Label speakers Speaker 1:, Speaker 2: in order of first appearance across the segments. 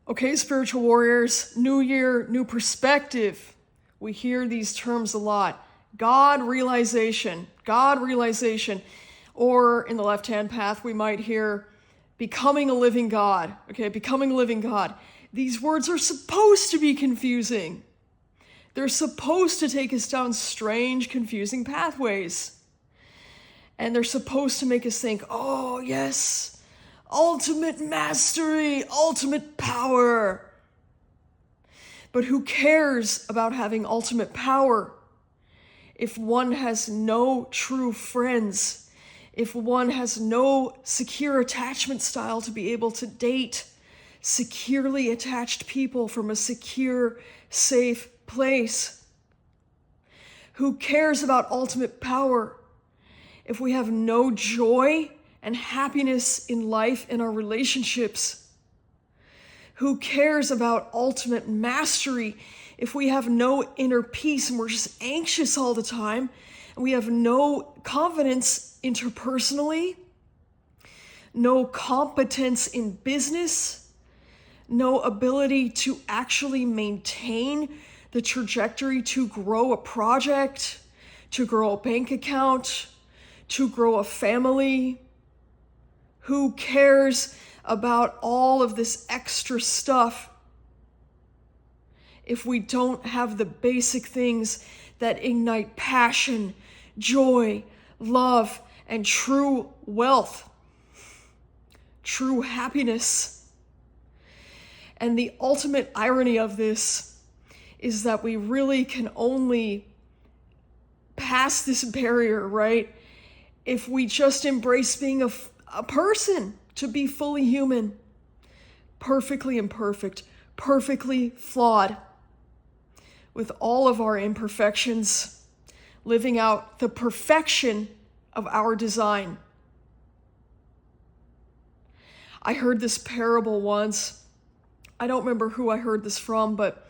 Speaker 1: Okay, spiritual warriors, new year, new perspective. We hear these terms a lot. God realization, or in the left-hand path, we might hear becoming a living God. Okay, becoming a living God. These words are supposed to be confusing. They're supposed to take us down strange, confusing pathways. And they're supposed to make us think, oh, yes, ultimate mastery, ultimate power. But who cares about having ultimate power if one has no true friends, if one has no secure attachment style to be able to date securely attached people from a secure, safe place? Who cares about ultimate power if we have no joy and happiness in life and our relationships? Who cares about ultimate mastery if we have no inner peace and we're just anxious all the time and we have no confidence interpersonally, no competence in business, no ability to actually maintain the trajectory to grow a project, to grow a bank account, to grow a family? Who cares about all of this extra stuff if we don't have the basic things that ignite passion, joy, love, and true wealth, true happiness? And the ultimate irony of this is that we really can only pass this barrier, right, if we just embrace being a person, to be fully human, perfectly imperfect, perfectly flawed, with all of our imperfections, living out the perfection of our design. I heard this parable once. I don't remember who I heard this from, but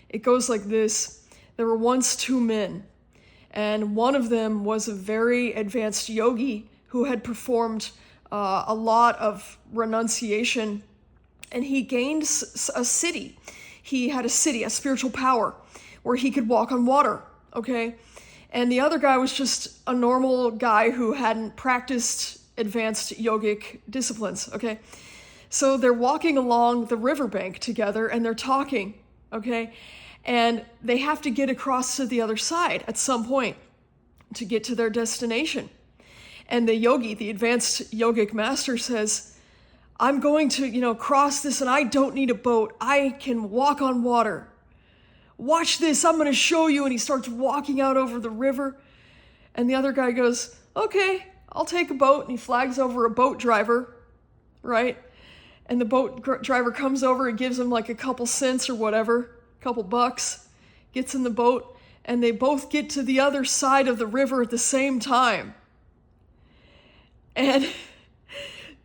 Speaker 1: it goes like this. There were once two men, and one of them was a very advanced yogi who had performed a lot of renunciation, and he gained a city. He had a city, a spiritual power, where he could walk on water, okay? And the other guy was just a normal guy who hadn't practiced advanced yogic disciplines, okay? So they're walking along the riverbank together and they're talking, okay? And they have to get across to the other side at some point to get to their destination. And the yogi, the advanced yogic master, says, I'm going to, cross this and I don't need a boat. I can walk on water. Watch this, I'm going to show you. And he starts walking out over the river. And the other guy goes, okay, I'll take a boat. And he flags over a boat driver, right? And the boat driver comes over and gives him like a couple cents or whatever, a couple bucks, gets in the boat, and they both get to the other side of the river at the same time. And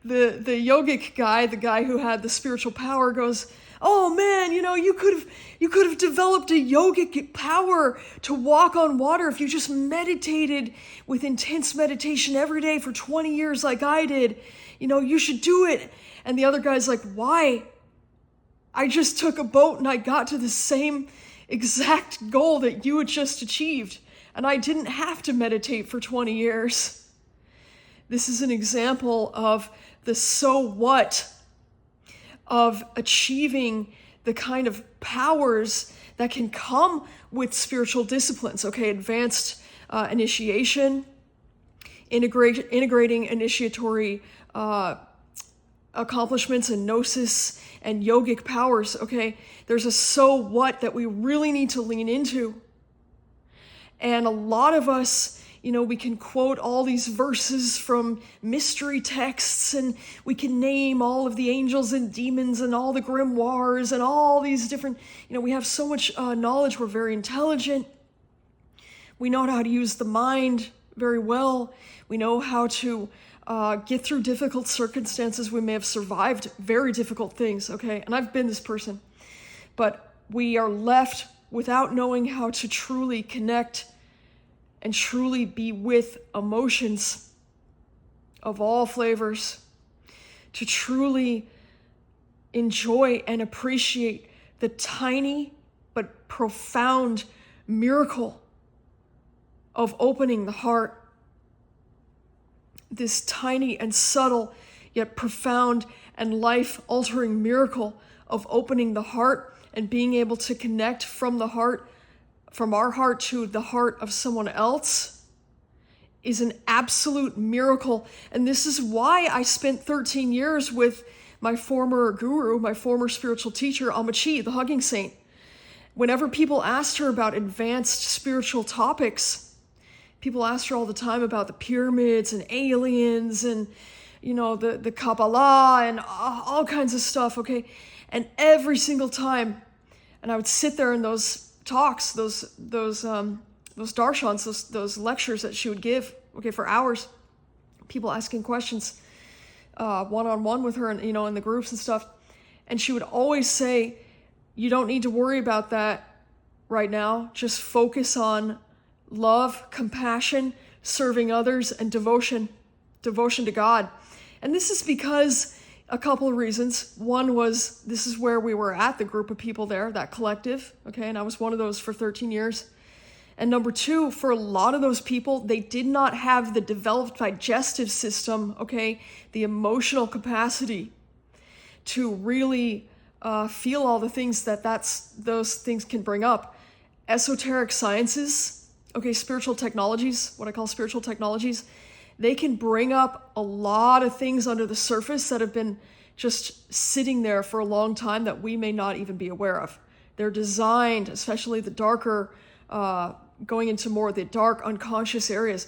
Speaker 1: the yogic guy, the guy who had the spiritual power, goes, oh man, you could have developed a yogic power to walk on water if you just meditated with intense meditation every day for 20 years like I did. You should do it. And the other guy's like, why? I just took a boat and I got to the same exact goal that you had just achieved. And I didn't have to meditate for 20 years. This is an example of the so what of achieving the kind of powers that can come with spiritual disciplines, okay? Advanced initiation, integrating initiatory accomplishments and gnosis and yogic powers, okay? There's a so what that we really need to lean into. And a lot of us, we can quote all these verses from mystery texts, and we can name all of the angels and demons and all the grimoires and all these different, we have so much knowledge. We're very intelligent. We know how to use the mind very well. We know how to get through difficult circumstances. We may have survived very difficult things, okay? And I've been this person. But we are left without knowing how to truly connect and truly be with emotions of all flavors, to truly enjoy and appreciate the tiny but profound miracle of opening the heart. This tiny and subtle yet profound and life-altering miracle of opening the heart and being able to connect from the heart, from our heart to the heart of someone else, is an absolute miracle. And this is why I spent 13 years with my former guru, my former spiritual teacher, Amachi, the hugging saint. Whenever people asked her about advanced spiritual topics, people asked her all the time about the pyramids and aliens and, the Kabbalah and all kinds of stuff, okay? And every single time, and I would sit there in those talks, those darshans, those lectures that she would give, okay, for hours, people asking questions, one-on-one with her, and in the groups and stuff. And she would always say, you don't need to worry about that right now. Just focus on love, compassion, serving others, and devotion to God. And this is because a couple of reasons. One was, this is where we were at, the group of people there, that collective, okay? And I was one of those for 13 years. And number two, for a lot of those people, they did not have the developed digestive system, okay? The emotional capacity to really feel all the things those things can bring up. Esoteric sciences, okay, spiritual technologies, what I call spiritual technologies, they can bring up a lot of things under the surface that have been just sitting there for a long time that we may not even be aware of. They're designed, especially the darker, going into more of the dark unconscious areas.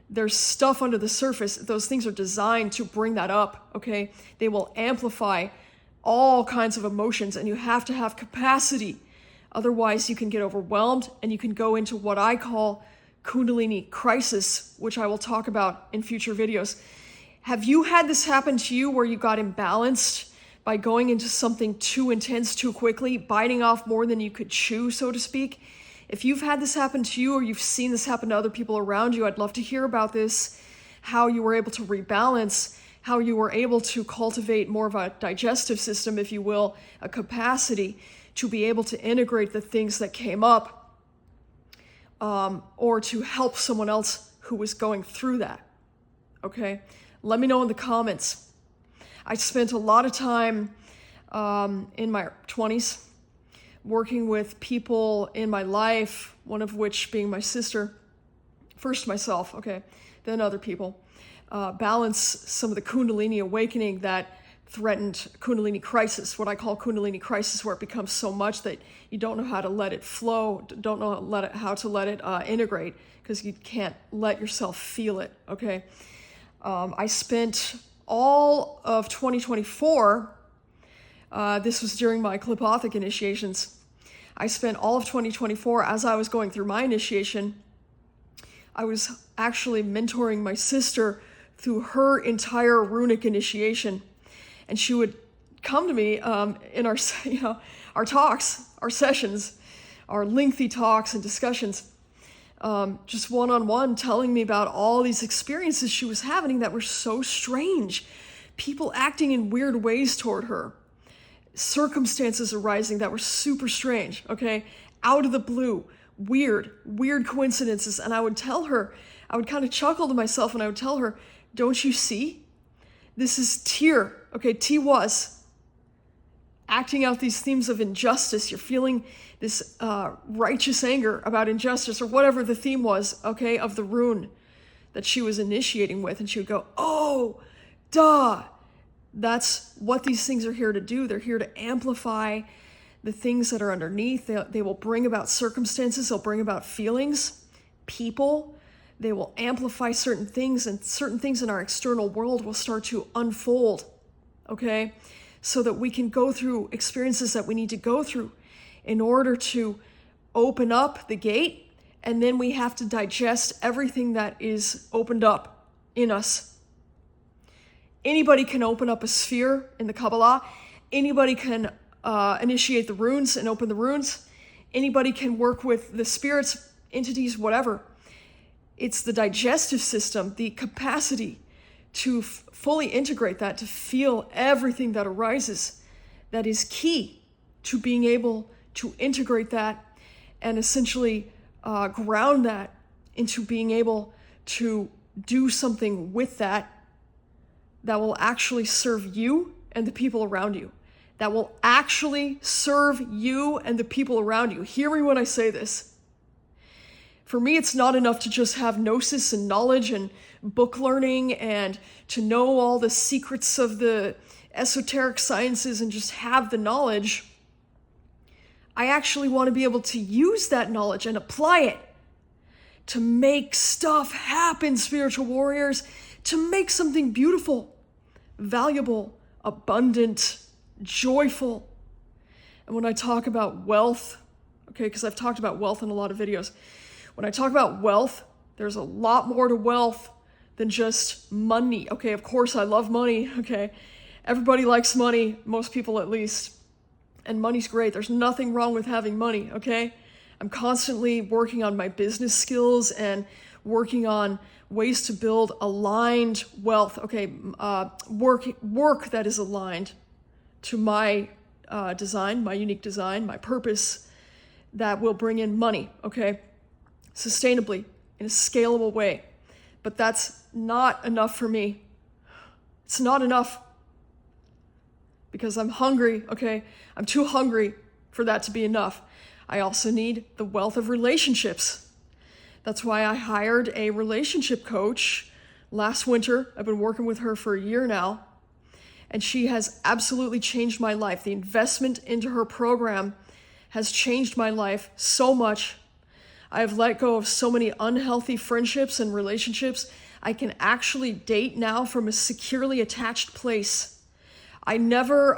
Speaker 1: There's stuff under the surface. Those things are designed to bring that up, okay? They will amplify all kinds of emotions, and you have to have capacity. Otherwise, you can get overwhelmed, and you can go into what I call Kundalini crisis, which I will talk about in future videos. Have you had this happen to you where you got imbalanced by going into something too intense too quickly, biting off more than you could chew, so to speak? If you've had this happen to you, or you've seen this happen to other people around you, I'd love to hear about this, how you were able to rebalance, how you were able to cultivate more of a digestive system, if you will, a capacity to be able to integrate the things that came up, or to help someone else who was going through that, okay? Let me know in the comments. I spent a lot of time in my 20s working with people in my life, one of which being my sister, first myself, okay, then other people, balance some of the Kundalini awakening that threatened Kundalini crisis, what I call Kundalini crisis, where it becomes so much that you don't know how to let it flow, don't know how to let it integrate, because you can't let yourself feel it, okay? I spent all of 2024, this was during my Klipothic initiations, I spent all of 2024, as I was going through my initiation, I was actually mentoring my sister through her entire runic initiation. And she would come to me in our talks, our sessions, our lengthy talks and discussions, just one-on-one, telling me about all these experiences she was having that were so strange. People acting in weird ways toward her. Circumstances arising that were super strange, okay? Out of the blue, weird coincidences. And I would tell her, I would kind of chuckle to myself and I would tell her, don't you see? This is Tyr, okay? T was acting out these themes of injustice. You're feeling this righteous anger about injustice or whatever the theme was, okay, of the rune that she was initiating with. And she would go, oh, duh. That's what these things are here to do. They're here to amplify the things that are underneath. They will bring about circumstances. They'll bring about feelings, people. They will amplify certain things, and certain things in our external world will start to unfold, okay? So that we can go through experiences that we need to go through in order to open up the gate, and then we have to digest everything that is opened up in us. Anybody can open up a sphere in the Kabbalah. Anybody can initiate the runes and open the runes. Anybody can work with the spirits, entities, whatever. It's the digestive system, the capacity to fully integrate that, to feel everything that arises, that is key to being able to integrate that and essentially ground that into being able to do something with that will actually serve you and the people around you. That will actually serve you and the people around you. Hear me when I say this. For me, it's not enough to just have gnosis and knowledge and book learning and to know all the secrets of the esoteric sciences and just have the knowledge. I actually want to be able to use that knowledge and apply it to make stuff happen, spiritual warriors, to make something beautiful, valuable, abundant, joyful. And when I talk about wealth, okay, because I've talked about wealth in a lot of videos. When I talk about wealth, there's a lot more to wealth than just money. Okay, of course I love money, okay? Everybody likes money, most people at least. And money's great. There's nothing wrong with having money, okay? I'm constantly working on my business skills and working on ways to build aligned wealth, okay? Work that is aligned to my design, my unique design, my purpose that will bring in money, okay? Sustainably, in a scalable way. But that's not enough for me. It's not enough. Because I'm hungry, okay? I'm too hungry for that to be enough. I also need the wealth of relationships. That's why I hired a relationship coach last winter. I've been working with her for a year now. And she has absolutely changed my life. The investment into her program has changed my life so much. I have let go of so many unhealthy friendships and relationships. I can actually date now from a securely attached place. I never,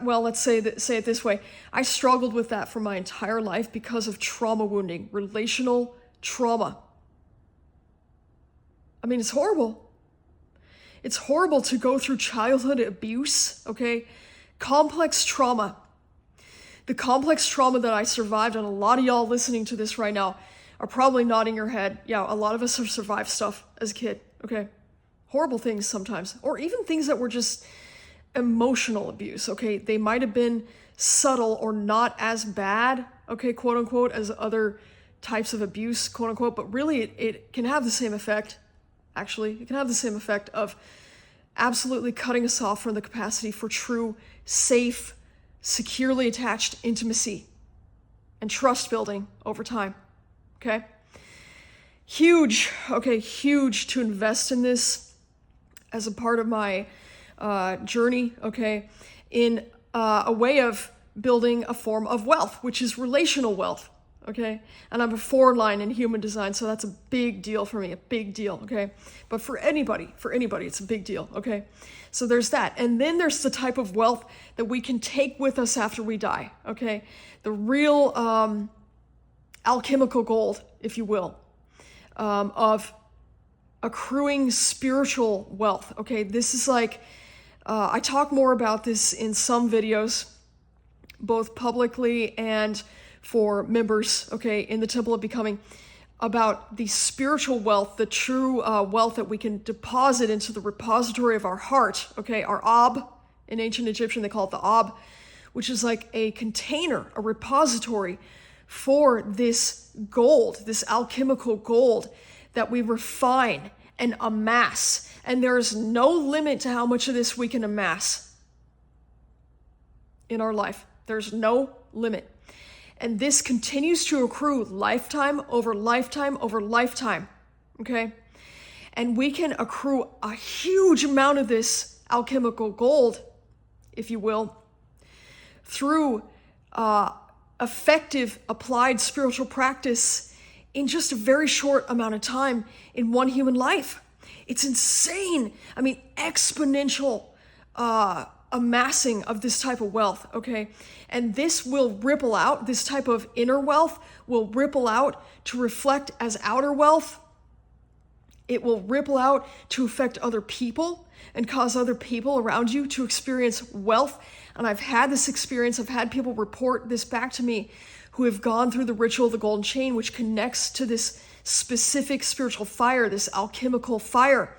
Speaker 1: let's say it this way. I struggled with that for my entire life because of trauma wounding, relational trauma. I mean, it's horrible. It's horrible to go through childhood abuse, okay? Complex trauma. The complex trauma that I survived, and a lot of y'all listening to this right now are probably nodding your head. Yeah, a lot of us have survived stuff as a kid, okay? Horrible things sometimes, or even things that were just emotional abuse, okay? They might have been subtle or not as bad, okay, quote unquote, as other types of abuse, quote unquote, but really it can have the same effect, actually. It can have the same effect of absolutely cutting us off from the capacity for true, safe, securely attached intimacy and trust building over time, okay? Huge to invest in this as a part of my journey, okay, in a way of building a form of wealth, which is relational wealth, okay? And I'm a 4-line in human design, so that's a big deal for me, a big deal, okay? But for anybody, it's a big deal, okay? So there's that. And then there's the type of wealth that we can take with us after we die, okay? The real alchemical gold, if you will, of accruing spiritual wealth, okay? This is like, I talk more about this in some videos, both publicly and for members, okay, in the Temple of Becoming, about the spiritual wealth, the true wealth that we can deposit into the repository of our heart, okay, our Ab. In ancient Egyptian, they call it the Ab, which is like a container, a repository for this gold, this alchemical gold that we refine and amass. And there's no limit to how much of this we can amass in our life. There's no limit. And this continues to accrue lifetime over lifetime over lifetime, okay? And we can accrue a huge amount of this alchemical gold, if you will, through effective applied spiritual practice in just a very short amount of time in one human life. It's insane. I mean, exponential amassing of this type of wealth, okay? And this will ripple out, this type of inner wealth will ripple out to reflect as outer wealth. It will ripple out to affect other people and cause other people around you to experience wealth. And I've had this experience, I've had people report this back to me who have gone through the ritual of the golden chain, which connects to this specific spiritual fire, this alchemical fire,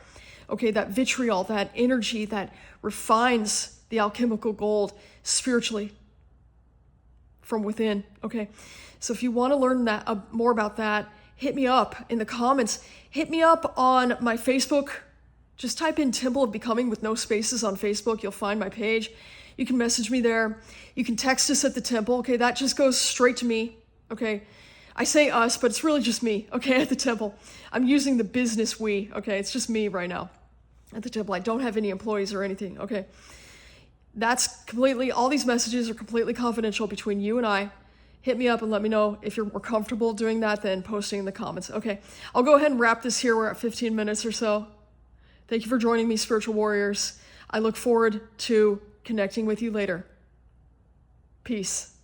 Speaker 1: okay, that vitriol, that energy that refines the alchemical gold spiritually from within. Okay, so if you want to learn that more about that, hit me up in the comments. Hit me up on my Facebook. Just type in Temple of Becoming with no spaces on Facebook. You'll find my page. You can message me there. You can text us at the temple. Okay, that just goes straight to me. Okay, I say us, but it's really just me. Okay, at the temple. I'm using the business we. Okay, it's just me right now at the temple. I don't have any employees or anything. Okay, that's completely, all these messages are completely confidential between you and I. Hit me up and let me know if you're more comfortable doing that than posting in the comments. Okay, I'll go ahead and wrap this here. We're at 15 minutes or so. Thank you for joining me, spiritual warriors. I look forward to connecting with you later. Peace.